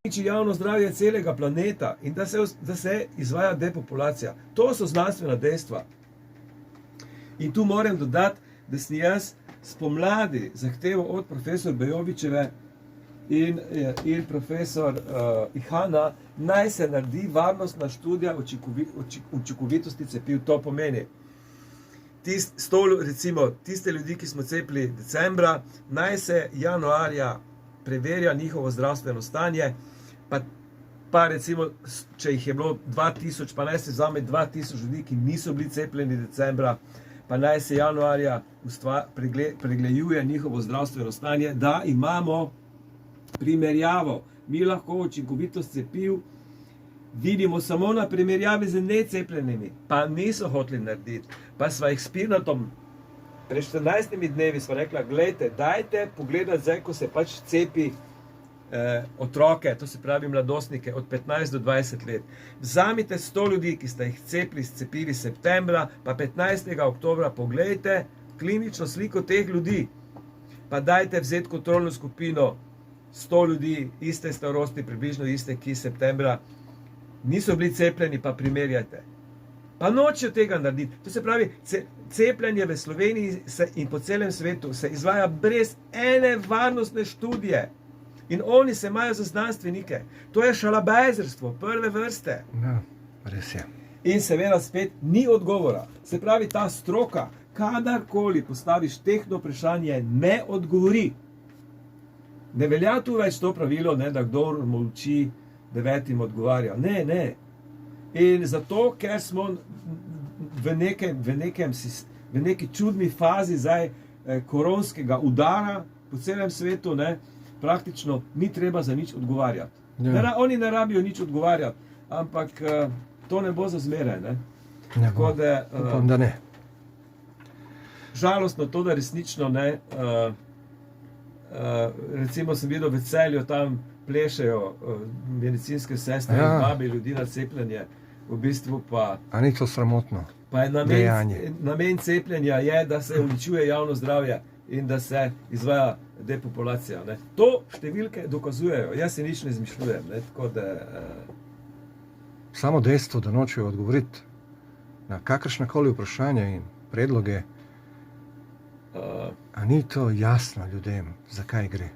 uniči javno zdravje celega planeta in da se izvaja depopulacija. To so znanstvena dejstva. In tu moram dodati, da sem jaz spomladi zahteval od profesor Bejovićeve in profesor Ihana, naj se naredi varnostna študija učinkovitosti cepiv. To pomeni, recimo tiste ljudi, ki smo cepili decembra, naj se januarja preverja njihovo zdravstveno stanje, pa recimo, če jih je bilo 2000, pa naj se vzame 2000 ljudi, ki niso bili cepljeni decembra, pa naj se januarja pregleduje njihovo zdravstveno stanje, da imamo primerjavo. Mi lahko učinkovitost cepiv vidimo samo na primerjavi z necepljenimi, pa niso hoteli narediti. Pa sva jih s Pirnatom pred 14 dnevi sva rekla, glejte, dajte pogledati zdaj, ko se pač cepi otroke, to se pravi mladostnike od 15 do 20 let. Vzamite 100 ljudi, ki ste jih cepili septembra, pa 15. oktobra pogledajte klinično sliko teh ljudi. Pa dajte vzeti kontrolno skupino 100 ljudi iste starosti, približno iste, ki septembra niso bili cepljeni, pa primerjajte. Pa nočejo tega narediti. To se pravi, cepljenje v Sloveniji in po celem svetu se izvaja brez ene varnostne študije. In oni se imajo za znanstvenike. To je šalabajzerstvo prve vrste. Ja, res je. In seveda spet ni odgovora. Se pravi, ta stroka, kadarkoli postaviš tehno vprašanje, ne odgovori. Ne velja tu več to pravilo, ne, da kdor molči, 9 odgovarja. Ne, ne. In zato, ker smo v neki čudni fazi zdaj koronskega udara po celem svetu, ne, praktično ni treba za nič odgovarjati. Ja. Oni ne rabijo nič odgovarjati, ampak to ne bo za zmeraj. Ne? Ne bo. Upam, da ne. Žalostno to, da resnično ne. Recimo sem videl v Celju, tam plešejo medicinske sestre in babi ljudi na cepljenje. V bistvu pa... A ni to sramotno dejanje? Namen cepljenja je, da se uničuje javno zdravje in da se izvaja depopulacija. Ne. To številke dokazujejo. Jaz si nič ne izmišljujem. Ne, tako da, Samo dejstvo, da nočejo odgovoriti na kakršnakoli vprašanja in predloge, a ni to jasno ljudem, zakaj gre?